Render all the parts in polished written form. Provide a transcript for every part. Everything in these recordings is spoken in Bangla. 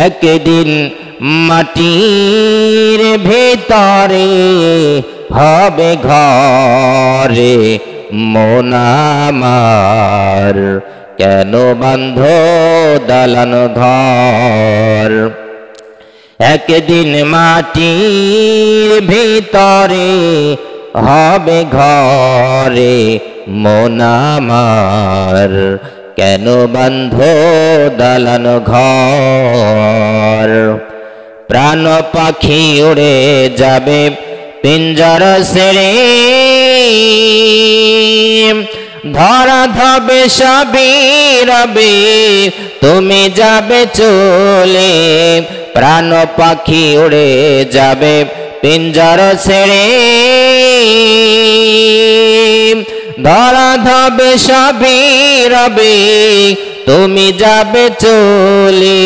একদিন মাটির ভিতরে হবে ঘরে মন আমার, কেন বাঁধো দালান ঘর। একদিন মাটির ভিতরে হবে ঘরে মন আমার, কেন বাঁধো দালান ঘর। প্রাণ পাখি উড়ে যাবে পিঞ্জর ছেড়ে, ধরা ধবে সবই রবে তুমি যাবে চলে। প্রাণ পাখি উড়ে যাবে পিঞ্জর ছেড়ে, ধরা ধবে সবই রবে তুমি যাবে চলে।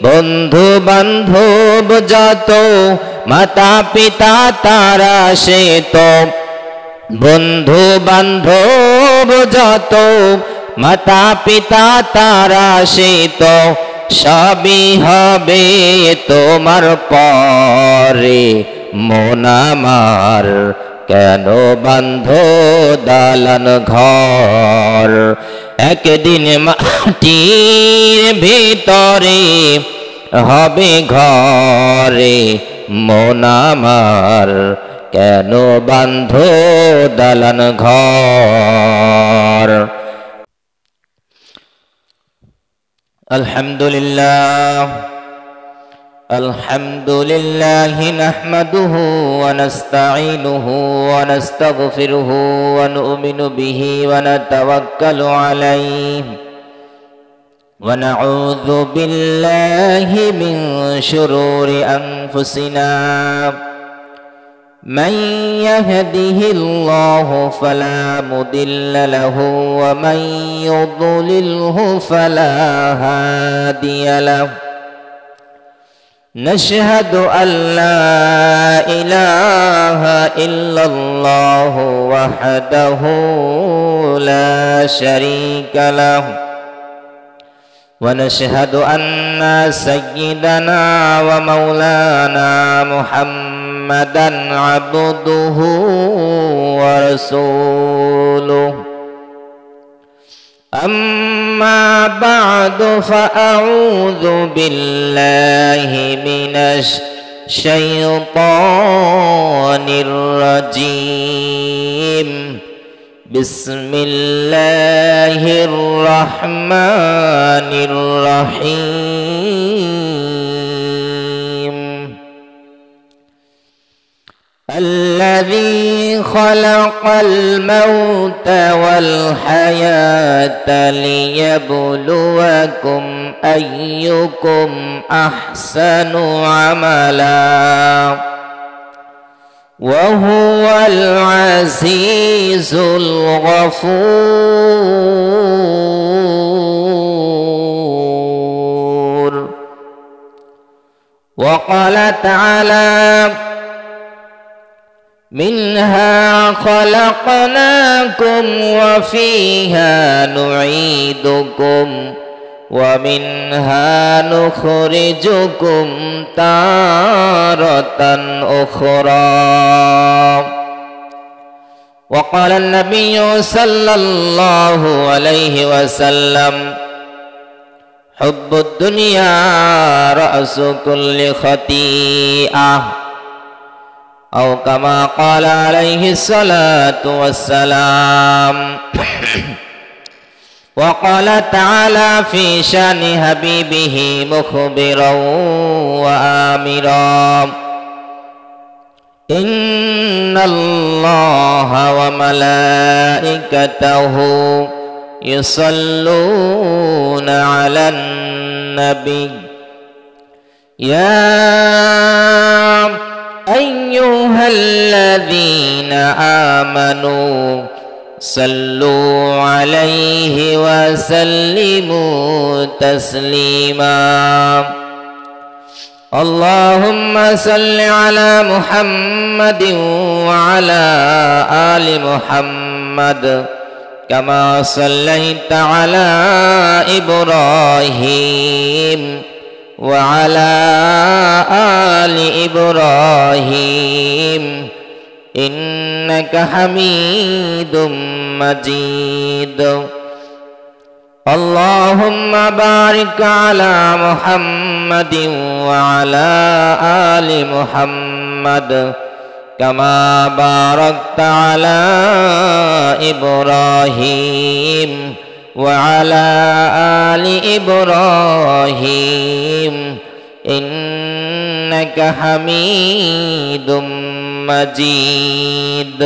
বন্ধু বান্ধব যত মাতা পিতা তারা সে তো, বন্ধু বান্ধব যত মাতা পিতা তারা সে তো, সবই হবে তোমার পরে মন আমার, কেন বাঁধো দালান ঘর। একদিন মাটির ভিতরে হবে ঘরে মন আমার, কেন বাঁধো দালান ঘর। আলহামদুলিল্লাহ আলহামদুলিল্লাহি নাহমাদুহু ওয়া নাস্তাঈনুহু ওয়া নাস্তাগফিরুহু ওয়া নু'মিনু বিহি ওয়া নাতাওয়াক্কালু আলাইহি ওয়া নাউযু বিল্লাহি মিন শুরুরি আনফুসিনা। من يهده الله فلا مضل له ومن يضلله فلا هادي له. نشهد أن لا إله إلا الله وحده لا شريك له، ونشهد أن سيدنا ومولانا محمدًا عبده ورسوله. أما بعد فأعوذ بالله من الشيطان الرجيم. بسم الله الرحمن الرحيم. الذي خلق الموت والحياة ليبلوكم أيكم أحسن عملا وهو العزيز الغفور. وقال تعالى: منها خلقناكم وفيها نعيدكم ومنها نخرجكم تارة أخرى. وقال النبي صلى الله عليه وسلم: حب الدنيا رأس كل خطيئة، أو كما قال عليه الصلاة والسلام. وقال تعالى في شأن حبيبه مخبرا وآمرا: إن الله وملائكته يصلون على النبي يا أيها الذين آمنوا صلوا عليه وسلموا تسليما. اللهم صل على محمد وعلى آل محمد كما صليت على إبراهيم وعلى آل إبراهيم إنك حميد مجيد اللهم بارك على محمد وعلى آل محمد كما باركت على إبراهيم وعلى آل إبراهيم إنك حميد مجيد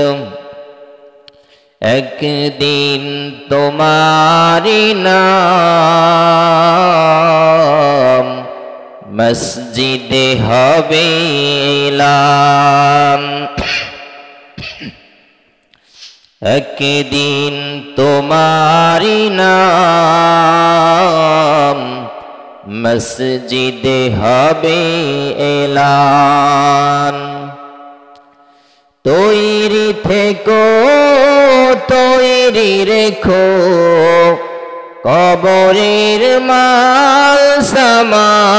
একদিন তোমারি নাম মসজিদে হবে এলান একদিন তোমারি নাম মসজিদে হবে এলান তৈরি থেকো তৈরি রেখো কবরের মাল সামান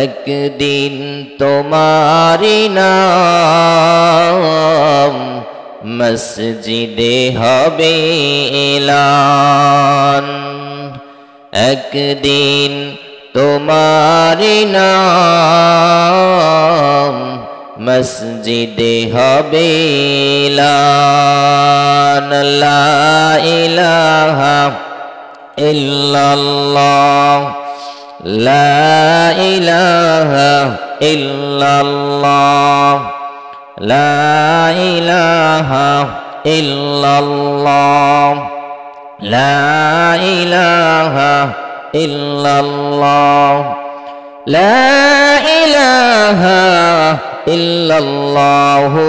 একদিন তোমারি নাম মসজিদে হবে এলান একদিন তোমারি নাম মসজিদে হবে এলান লা ইলাহা ইল্লাল্লাহ লা ইলাহা ইল্লাল্লাহ লা ইলাহা ইল্লাল্লাহ লা ইলাহা ইল্লাল্লাহ লা ইলাহা ইল্লাল্লাহু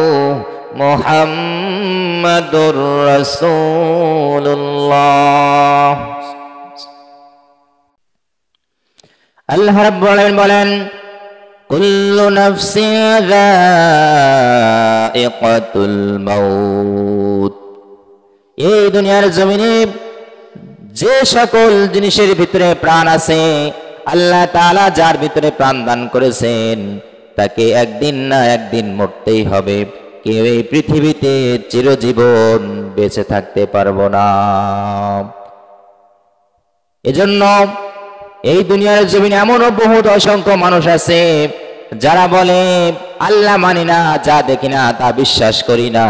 মুহাম্মাদুর রাসূলুল্লাহ আল্লাহ রাব্বুল আলামিন বলেন কুল্লু নাফসিন যায়িকাতুল মাউত এই দুনিয়ার জমিনে যে সকল জিনিসের ভিতরে প্রাণ আছে আল্লাহ তাআলা যার ভিতরে প্রাণ দান করেছেন তাকে একদিন না একদিন মরতেই হবে কেউ এই পৃথিবীতে চিরজীবন বেঁচে থাকতে পারবো না এজন্য এই দুনিয়ার জমিনে এমনও বহুত অসংখ্য মানুষ আছে যারা বলে আল্লাহ মানি না যা দেখি না তা বিশ্বাস করি না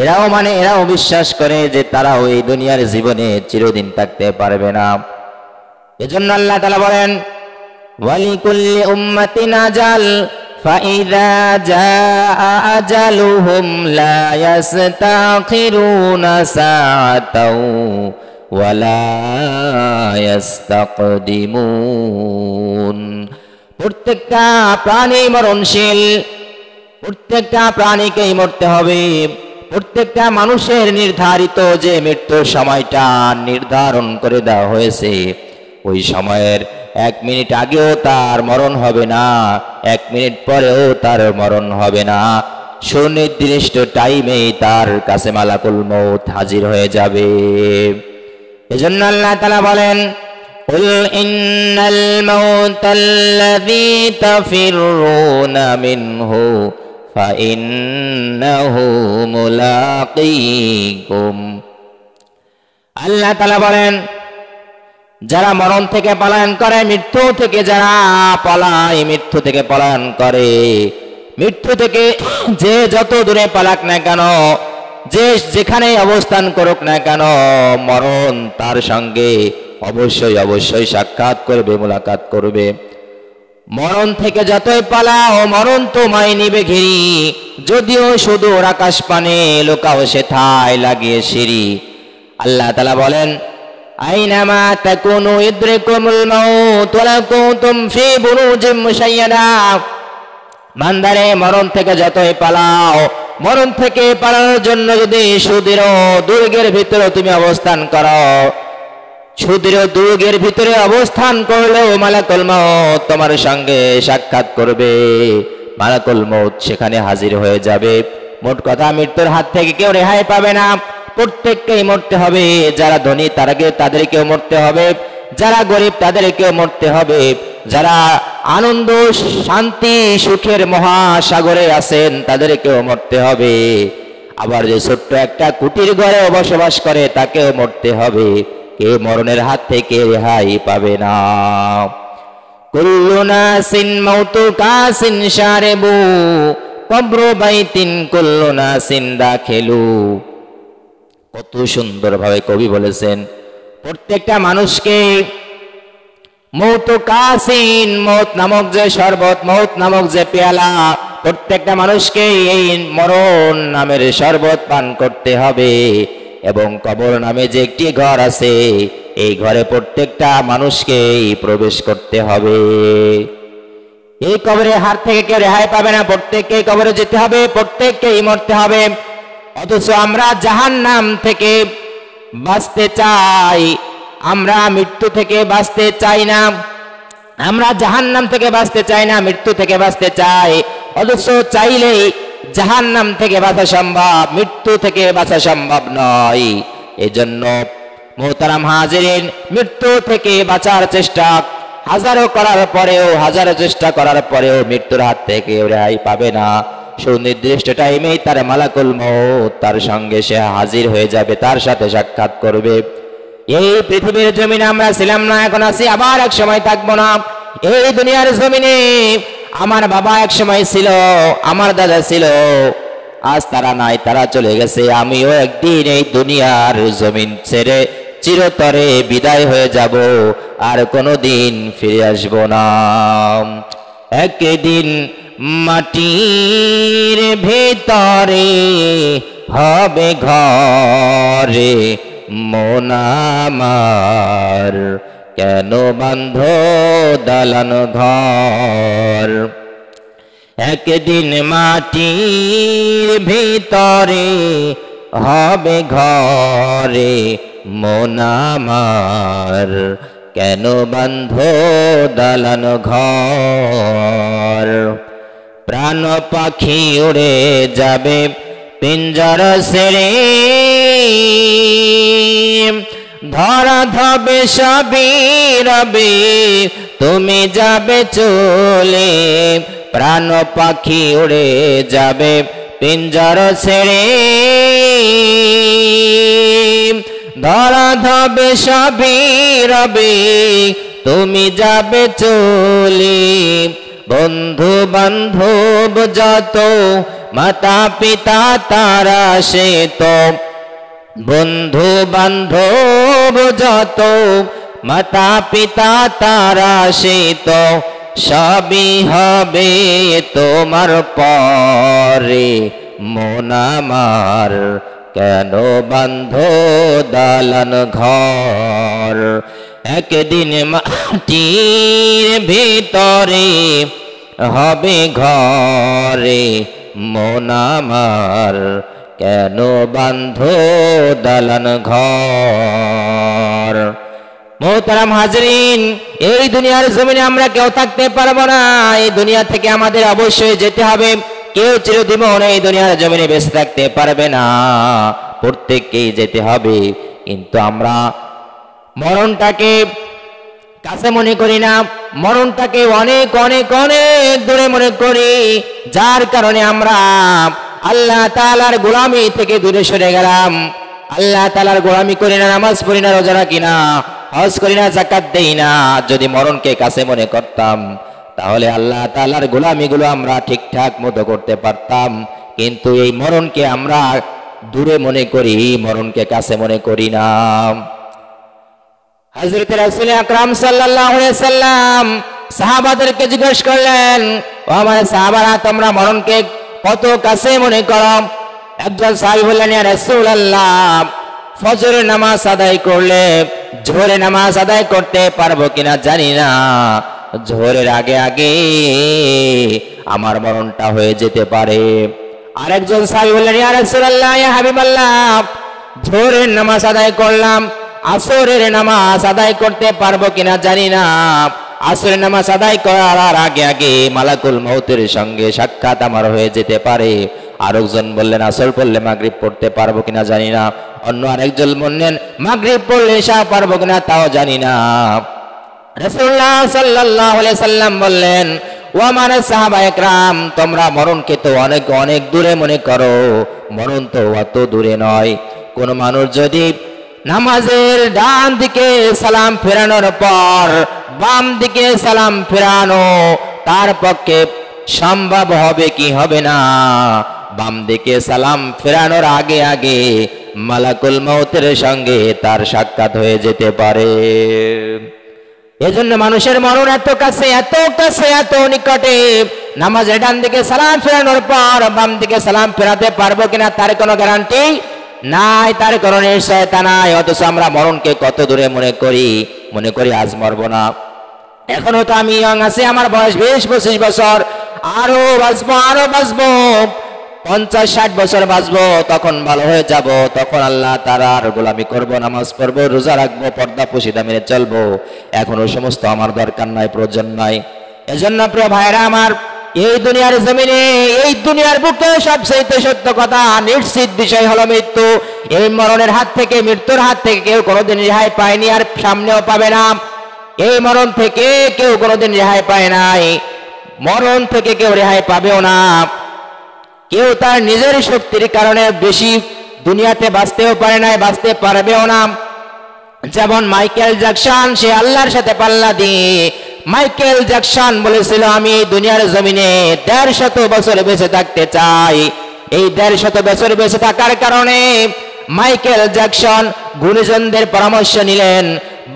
এরাও বিশ্বাস করে যে তারাও এই দুনিয়ার জীবনে চিরদিন থাকতে পারবে না এজন্য আল্লাহ তাআলা বলেন ওয়ালিকুল্লি উম্মাতিন আজাল ফাইযা জাআ আজালুহুম লা ইস্তাখিরুনা সাআতাও ওয়ালা ইস্তাকদিমুন প্রত্যেকটা প্রাণী মরণশীল প্রত্যেকটা প্রাণীকেই মরতে হবে প্রত্যেকটা মানুষের নির্ধারিত যে মৃত্যুর সময়টা নির্ধারণ করে দেওয়া হয়েছে ওই সময়ের 1 মিনিট আগেও তার মরণ হবে না 1 মিনিট পরেও তার মরণ হবে না সুনির্দিষ্ট টাইমেই তার কাছে মালাকুল মউত হাজির হয়ে যাবে এজন্য আল্লাহ তাআলা বলেন কুল ইন্নাল মাউতাল্লাযী তাফিরুনা মিনহু ফাইন্নাহু মুলাকীকুম আল্লাহ তাআলা বলেন যারা মরণ থেকে পলায়ন করে মৃত্যু থেকে যারা পলায় মৃত্যু থেকে পলায়ন করে মৃত্যু থেকে যে যত দূরে পালাক না কেন যে যেখানে অবস্থান করুক না কেন মরণ তার সঙ্গে অবশ্যই অবশ্যই সাক্ষাৎ করবে মুলাকাত করবে মরণ থেকে যতই পালাও মরণ তোমায় নিবে ঘিরি যদিও শুধু আকাশ পানে লোকাও সেথায় লাগিয়ে সিঁড়ি আল্লাহ তাআলা বলেন আইনামা তাকুনু ইদরিকুমুল মাউত ওয়ালাউ কুনতুম ফি বুরুজিম মুশাইয়াদা বান্দারে মরণ থেকে যতই পালাও মরণ থেকে পালানোর জন্য যদি সুদৃঢ় দুর্গের ভিতরে তুমি অবস্থান করো সুদৃঢ় দুর্গের ভিতরে অবস্থান করলেও মালাকুল মউত তোমার সঙ্গে সাক্ষাৎ করবে মালাকুল মউত সেখানে হাজির হয়ে যাবে মোট কথা মৃত্যুর হাত থেকে কেউ রেহাই পাবে না প্রত্যেককেই মরতে হবে। যারা ধনী তাদেরকেও মরতে হবে, যারা গরিব তাদেরকেও মরতে হবে, যারা আনন্দ শান্তি সুখের মহাসাগরে আছেন তাদেরকেও মরতে হবে, আবার যে ছোট্ট একটা কুটির ঘরে বসবাস করে তাকেও মরতে হবে। কেউ মরণের হাত থেকে রেহাই পাবে না। কুল্লু নাসিন মাউতু কাসিন শারিবু কবরু বাইতিন কুল্লু নাসিন দাখিলু। কত সুন্দরভাবে কবি বলেছেন, প্রত্যেকটা মানুষকে মৌতু কাসিন, মৌত নামক যে শরবত, মৌত নামক যে পেয়ালা, প্রত্যেকটা মানুষকে এই মরণ নামের শরবত পান করতে হবে। এবং কবর নামে যে একটি ঘর আছে, এই ঘরে প্রত্যেকটা মানুষকেই প্রবেশ করতে হবে। এই কবরের হাত থেকে কেউ রেহাই পাবে না, প্রত্যেককেই কবরে যেতে হবে, প্রত্যেককেই মরতে হবে। অথচ আমরা জাহান্নাম থেকে বাঁচতে চাই, আমরা মৃত্যু থেকে বাঁচতে চাই না। আমরা জাহান্নাম থেকে বাঁচতে চাই না, মৃত্যু থেকে বাঁচতে চাই। অথচ চাইলেই জাহান্নাম থেকে বাঁচা সম্ভব, মৃত্যু থেকে বাঁচা সম্ভব নয়। এজন্য মুহতারাম হাজিরিন, মৃত্যু থেকে বাঁচার চেষ্টা হাজারো চেষ্টা করার পরেও মৃত্যুর হাত থেকে রেহাই পাবে না। সুনির্দিষ্ট টাইমেই তার মালাকুল মউত তার সঙ্গে সে হাজির হয়ে যাবে, তার সাথে সাক্ষাৎ করবে। এই পৃথিবীর জমিনে আমরা ছিলাম না, এখন আছি, আবার এক সময় থাকবো না। এই দুনিয়ার জমিনে আমার বাবা এক সময় ছিল, আমার দাদা ছিল, আজ তারা নাই, তারা চলে গেছে। আমিও একদিন এই দুনিয়ার জমিন ছেড়ে চিরতরে বিদায় হয়ে যাব, আর কোনোদিন ফিরে আসবো না। একদিন মাটির ভেতরে হবে ঘরে মন আমার, কেন বাঁধ দালান ঘর। একদিন মাটির ভিতরে হবে ঘরে মন আমার, কেন বাঁধ দালান ঘর। প্রাণ পাখি উড়ে যাবে পিঞ্জর ছেড়ে, ধরা ধবে সবই রবে তুমি যাবে চলে। প্রাণ পাখি উড়ে যাবে পিঞ্জর ছেড়ে, ধরা ধবে সবই রবে তুমি যাবে চলে। বন্ধু বান্ধব যত মাতা পিতা তারা সে তো, বন্ধু বান্ধব যত মাতা পিতা তারা সে তো, সবই হবে তোমার পরে মন আমার, কেন বাঁধ দালান ঘর। একদিন মাটির ভিতরে হবে ঘরে মন আমার, কেন বাঁধ দালান ঘর। মুহতারাম হাজরিন, এই দুনিয়ার জমিনে আমরা কেউ থাকতে পারবো না, এই দুনিয়া থেকে আমাদের অবশ্যই যেতে হবে। কেউ চিরজীবন এই দুনিয়ার জমিনে বেঁচে থাকতে পারবে না, প্রত্যেককেই যেতে হবে। কিন্তু আমরা মরণটাকে কাছে মনে করি না, মরণটাকে অনেক অনেক অনেক দূরে মনে করি, যার কারণে আমরা আল্লাহ তাআলার গোলামি থেকে দূরে সরে গেলাম। আল্লাহ তাআলার গোলামি করি না, নামাজ পড়ি না, রোজা রাখি না, হজ করি না, যাকাত দেই না। যদি মরণকে কাছে মনে করতাম তাহলে আল্লাহ তাআলার গোলামিগুলো আমরা ঠিকঠাক মতো করতে পারতাম। কিন্তু এই মরণকে আমরা দূরে মনে করি, মরণকে কাছে মনে করি না। হযরত রাসূল আকরাম সাল্লাল্লাহু আলাইহি সাল্লাম সাহাবাদেরকে জিজ্ঞেস করলেন, ও আমার সাহাবারা, তোমরা মরণকে কত কাছে মনে করো? একজন সাহাবী বললেন, ইয়া রাসূলুল্লাহ, ফজরের নামাজ আদায় করলে জোহরের নামাজ আদায় করতে পারবো কিনা জানি না, জোহরের আগে আগে আমার মরণটা হয়ে যেতে পারে। আরেকজন সাহাবী বললেন, ইয়া রাসূলুল্লাহ, ইয়া হাবিবাল্লাহ, জোহরের নামাজ আদায় করলাম, আসরের নামাজ আদায় করতে পারবো কিনা জানি না, আসরের নামাজ আদায় করার আগে আগে মালাকুল মউতের সঙ্গে সাক্ষাৎ আমার হয়ে যেতে পারে। আরেকজন বললেন, আসর পড়লে মাগরিব পড়তে পারবো কিনা জানি না, অন্য আরেকজন বললেন মাগরিব পড়লে এশা পারবো কিনা তাও জানি না। রাসূলুল্লাহ সাল্লাল্লাহু আলাইহি সাল্লাম বললেন, ও আমার সাহাবায়ে কেরাম, তোমরা মরণকে তো অনেক অনেক দূরে মনে করো, মরণ তো অত দূরে নয়। কোন মানুষ যদি নামাজের ডান দিকে সালাম ফেরানোর পর বাম দিকে সালাম ফেরানো তার পক্ষে সম্ভব হবে কি হবে না, বাম দিকে সালাম ফেরানোর আগে আগে মালাকুল মউতের সঙ্গে তার সাক্ষাৎ হয়ে যেতে পারে। এজন্য মানুষের মরণ এত কাছে, এত কাছে, এত নিকটে। নামাজের ডান দিকে সালাম ফেরানোর পর বাম দিকে সালাম ফেরাতে পারবো কিনা তার কোনো গ্যারান্টি নাই, তার কোনো নিশ্চয়তা নাই। অথচ আমরা মরণকে কত দূরে মনে করি আজ মরবো না, এখনো তো আমি ইয়ং আছি, আমার বয়স 20-25 বছর, আরো বাঁচবো 50-60 বছর বাঁচবো, তখন ভালো হয়ে যাব, তখন আল্লাহ তাআলার গোলামি করব, নামাজ পড়বো, রোজা রাখবো, পর্দা পশিদা মেনে চলবো। এখনো সমস্ত আমার দরকার নাই, প্রয়োজন নাই। এজন্য প্রিয় ভাইরা আমার, এই দুনিয়ার জমিনে, এই দুনিয়ার বুকে সবচেয়ে সত্য কথা, নিশ্চিত বিষয় হলো মৃত্যু। এই মরণের হাত থেকে, মৃত্যুর হাত থেকে কেউ কোনোদিন রেহাই পায়নি, আর সামনেও পাবে না। এই মরণ থেকে কেউ কোনোদিন রেহাই পায় নাই, মরণ থেকে কেউ রেহাই পাবেও না। কেউ তার নিজের শক্তির কারণে বেশি দুনিয়াতে বাঁচতেও পারে নাই, বাঁচতে পারবেও না। যেমন মাইকেল জ্যাকসন, সে আল্লাহর সাথে পাল্লা দিয়ে মাইকেল জ্যাকসন বলেছিল, আমি এই দুনিয়ার জমিনে 150 বছর বেঁচে থাকতে চাই। এই 150 বছর বেঁচে থাকার কারণে মাইকেল জ্যাকসন গুণীজনদের পরামর্শ নিলেন।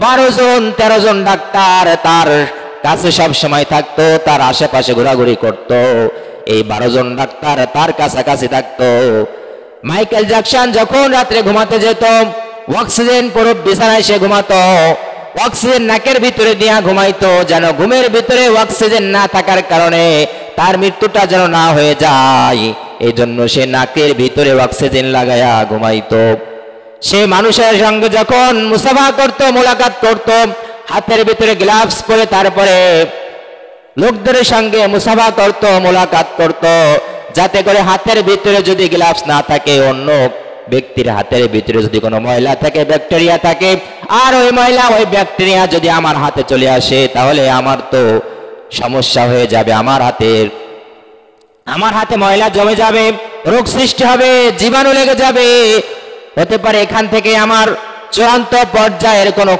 12-13 জন ডাক্তার তার কাছে সব সময় থাকতো, তার আশেপাশে ঘোরাঘুরি করত। এই 12 জন ডাক্তার তার কাছাকাছি থাকতো। মাইকেল জ্যাকসন যখন রাত্রে ঘুমাতে যেত, অক্সিজেন পুরো বিছানায় সে ঘুমাতো, অক্সিজেন নাকের ভিতরে দিয়া ঘুমাইতো, যেন ঘুমের ভিতরে অক্সিজেন না থাকার কারণে তার মৃত্যুটা যেন না হয়ে যায়। এই জন্য সে নাকের ভিতরে অক্সিজেন লাগায়া ঘুমাইতো। সে মানুষের সঙ্গে যখন মুসাফা করত, মোলাকাত করত, হাতের ভিতরে গ্লাভস পরে তারপরে লোকদের সঙ্গে মুসাফা করত, মোলাকাত করত, যাতে করে হাতের ভিতরে যদি গ্লাভস না থাকে, অন্য ব্যক্তির হাতের ভিতরে যদি কোনো ময়লা থাকে, ব্যাকটেরিয়া থাকে, আর ওই ময়লা ওই ব্যাকটেরিয়া যদি আমার হাতে চলে আসে, তাহলে আমার তো সমস্যা হয়ে যাবে। আমার হাতে ময়লা জমে যাবে, রোগ সৃষ্টি হবে, জীবাণু লেগে যাবে, হতে পারে এখান থেকে আমার চূড়ান্ত পর্যায়ের কোনো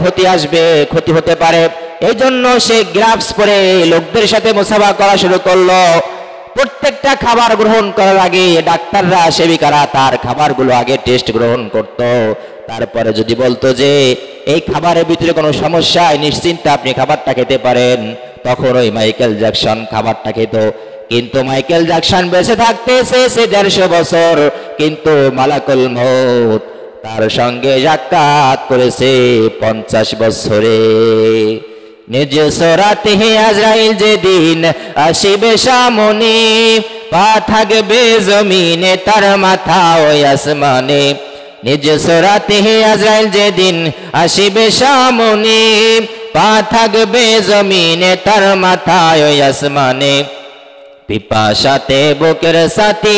ক্ষতি হতে পারে। এই জন্য সে গ্লাভস পরে লোকদের সাথে মুসাফা করা শুরু করলো। প্রত্যেকটা খাবার গ্রহণ করার আগে ডাক্তাররা, সেবিকারা তার খাবারগুলো আগে টেস্ট গ্রহণ করত। তারপরে যদি বলতো যে এই খাবারের ভিতরে কোনো সমস্যা, নিশ্চিন্তে আপনি খাবারটা খেতে পারেন, তখন ওই মাইকেল জ্যাকসন খাবারটা খেত। কিন্তু মাইকেল জ্যাকসন বেঁচে থাকতে চেয়েছে 150 বছর, কিন্তু মালাকুল মউত তার সঙ্গে সাক্ষাৎ করেছে 50 বছরে। নিজ সরাতে আজরাইল যেদিন আসিবে সামনে, পা থাকবে জমিনে তার মাথা ওই আসমানে। নিজ সরাতে আজরাইল যেদিন আসিবে সামনে, পা থাকবে জমিনে তার মাথা ওই আসমানে। পিপাসাতে বুকের সাথী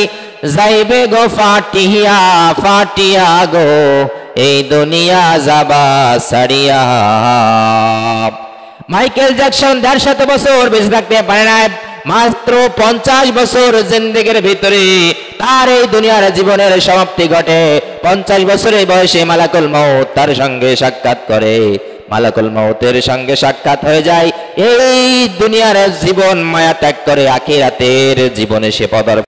যাইবে গো ফাটিয়া ফাটিয়া গো, এই দুনিয়া যাবা সারিয়া। মাইকেল জ্যাকসন 150 বছর বেঁচে থাকতে পারে না, মাত্র 50 বছর জিন্দেগির ভিতরে তার এই দুনিয়ার জীবনের সমাপ্তি ঘটে। 50 বছরের বয়সে মালাকুল মউত তার সঙ্গে সাক্ষাৎ করে। মালাকুল মউতের সঙ্গে সাক্ষাৎ হয়ে যায়। এই দুনিয়ার জীবন মায়া ত্যাগ করে আখিরাতের জীবনে সে পদার্পণ